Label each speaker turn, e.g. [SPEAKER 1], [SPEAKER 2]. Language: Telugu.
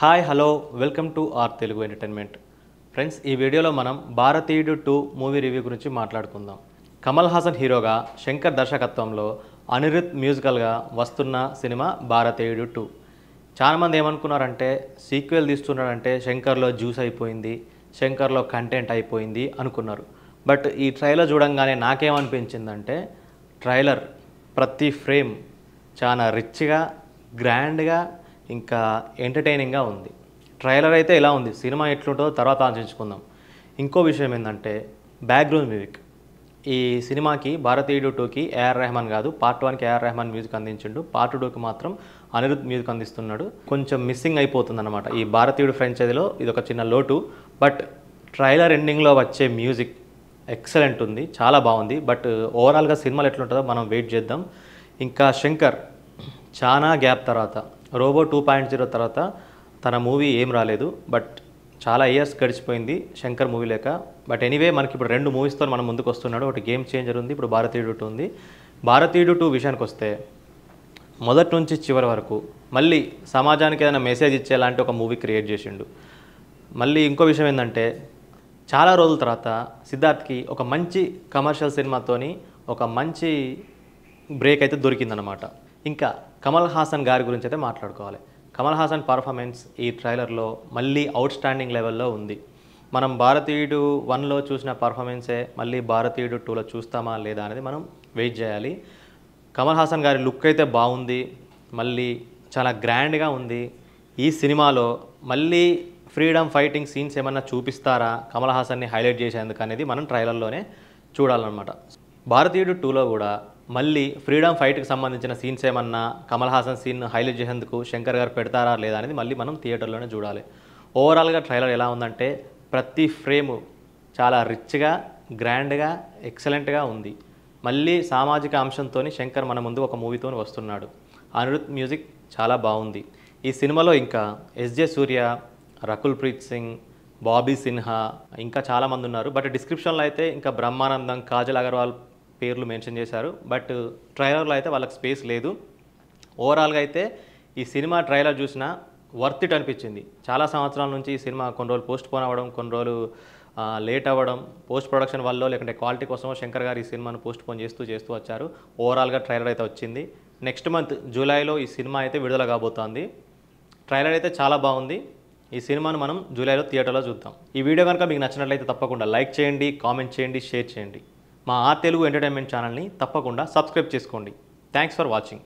[SPEAKER 1] Hi hello welcome to R Telugu entertainment. Friends, ఈ వీడియోలో మనం భారతీయుడు 2 మూవీ రివ్యూ గురించి మాట్లాడుకుందాం. కమల్ హాసన్ హీరోగా, శంకర్ దర్శకత్వంలో అనిరుద్ మ్యూజికల్గా వస్తున్న సినిమా భారతీయుడు 2. చాలామంది ఏమనుకున్నారంటే సీక్వెల్ తీస్తున్నాడంటే శంకర్లో జ్యూస్ అయిపోయింది, శంకర్లో కంటెంట్ అయిపోయింది అనుకున్నారు. బట్ ఈ ట్రైలర్ చూడంగానే నాకేమనిపించిందంటే ట్రైలర్ ప్రతి ఫ్రేమ్ చాలా రిచ్గా, గ్రాండ్గా, ఇంకా ఎంటర్టైనింగ్గా ఉంది. ట్రైలర్ అయితే ఇలా ఉంది, సినిమా ఎట్లుంటుందో తర్వాత ఆలోచించుకుందాం. ఇంకో విషయం ఏంటంటే బ్యాక్గ్రౌండ్ మ్యూజిక్. ఈ సినిమాకి భారతీయుడు 2కి ఏఆర్ రెహమాన్ కాదు, పార్ట్ 1కి ఏఆర్ రెహమాన్ మ్యూజిక్ అందించిండు, పార్ట్ 2కి మాత్రం అనిరుద్ మ్యూజిక్ అందిస్తున్నాడు. కొంచెం మిస్సింగ్ అయిపోతుంది అనమాట ఈ భారతీయుడు ఫ్రాంచైజీలో, ఇది ఒక చిన్న లోటు. బట్ ట్రైలర్ ఎండింగ్లో వచ్చే మ్యూజిక్ ఎక్సలెంట్ ఉంది, చాలా బాగుంది. బట్ ఓవరాల్గా సినిమాలు ఎట్లుంటుందో మనం వెయిట్ చేద్దాం. ఇంకా శంకర్ చాలా గ్యాప్ తర్వాత, రోబో 2.0 తర్వాత తన మూవీ ఏం రాలేదు. బట్ చాలా ఇయర్స్ గడిచిపోయింది శంకర్ మూవీ లేక. బట్ ఎనీవే మనకి ఇప్పుడు 2 మూవీస్తో మనం ముందుకు వస్తున్నాడు. ఒకటి గేమ్ చేంజర్ ఉంది, ఇప్పుడు భారతీయుడు 2 ఉంది. భారతీయుడు 2 విషయానికి వస్తే మొదటి నుంచి చివరి వరకు మళ్ళీ సమాజానికి ఏదైనా మెసేజ్ ఇచ్చేలాంటి ఒక మూవీ క్రియేట్ చేసిండు. మళ్ళీ ఇంకో విషయం ఏంటంటే చాలా రోజుల తర్వాత సిద్ధార్థ్కి ఒక మంచి కమర్షియల్ సినిమాతోని ఒక మంచి బ్రేక్ అయితే దొరికిందనమాట. ఇంకా కమల్ హాసన్ గారి గురించి అయితే మాట్లాడుకోవాలి. కమల్ హాసన్ పర్ఫార్మెన్స్ ఈ ట్రైలర్లో మళ్ళీ అవుట్ స్టాండింగ్ లెవెల్లో ఉంది. మనం భారతీయుడు 1లో చూసిన పర్ఫార్మెన్సే మళ్ళీ భారతీయుడు 2లో చూస్తామా లేదా అనేది మనం వెయిట్ చేయాలి. కమల్ హాసన్ గారి లుక్ అయితే బాగుంది, మళ్ళీ చాలా గ్రాండ్గా ఉంది. ఈ సినిమాలో మళ్ళీ ఫ్రీడమ్ ఫైటింగ్ సీన్స్ ఏమన్నా చూపిస్తారా కమల్ హాసన్ని హైలైట్ చేసేందుకు అనేది మనం ట్రైలర్లోనే చూడాలన్నమాట. భారతీయుడు 2లో కూడా మళ్ళీ ఫ్రీడమ్ ఫైట్కి సంబంధించిన సీన్స్ ఏమన్నా కమల్ హాసన్ సీన్ హైలైట్ చేసేందుకు శంకర్ గారు పెడతారా లేదా అనేది మళ్ళీ మనం థియేటర్లోనే చూడాలి. ఓవరాల్గా ట్రైలర్ ఎలా ఉందంటే ప్రతి ఫ్రేము చాలా రిచ్గా, గ్రాండ్గా, ఎక్సలెంట్గా ఉంది. మళ్ళీ సామాజిక అంశంతో శంకర్ మన ముందు ఒక మూవీతో వస్తున్నాడు. అనిరుద్ మ్యూజిక్ చాలా బాగుంది. ఈ సినిమాలో ఇంకా ఎస్జే సూర్య, రకుల్ ప్రీత్ సింగ్, బాబీ సిన్హా, ఇంకా చాలామంది ఉన్నారు. బట్ డిస్క్రిప్షన్లో అయితే ఇంకా బ్రహ్మానందం, కాజల్ అగర్వాల్ పేర్లు మెన్షన్ చేశారు. బట్ ట్రైలర్లో అయితే వాళ్ళకి స్పేస్ లేదు. ఓవరాల్గా అయితే ఈ సినిమా ట్రైలర్ చూసినా వర్త్ ఇట్ అనిపించింది. చాలా సంవత్సరాల నుంచి ఈ సినిమా కొన్ని రోజులు పోస్ట్ పోన్ అవ్వడం, కొన్ని రోజులు లేట్ అవ్వడం, పోస్ట్ ప్రొడక్షన్ వల్ల లేకుంటే క్వాలిటీ కోసమో శంకర్ గారు ఈ సినిమాను పోస్ట్ పోన్ చేస్తూ వచ్చారు. ఓవరాల్గా ట్రైలర్ అయితే వచ్చింది. నెక్స్ట్ మంత్ జూలైలో ఈ సినిమా అయితే విడుదల కాబోతోంది. ట్రైలర్ అయితే చాలా బాగుంది. ఈ సినిమాను మనం జూలైలో థియేటర్లో చూద్దాం. ఈ వీడియో కనుక మీకు నచ్చినట్లయితే తప్పకుండా లైక్ చేయండి, కామెంట్ చేయండి, షేర్ చేయండి. మా ఆర్ తెలుగు ఎంటర్టైన్మెంట్ ఛానల్ని తప్పకుండా సబ్స్క్రైబ్ చేసుకోండి. Thanks for watching.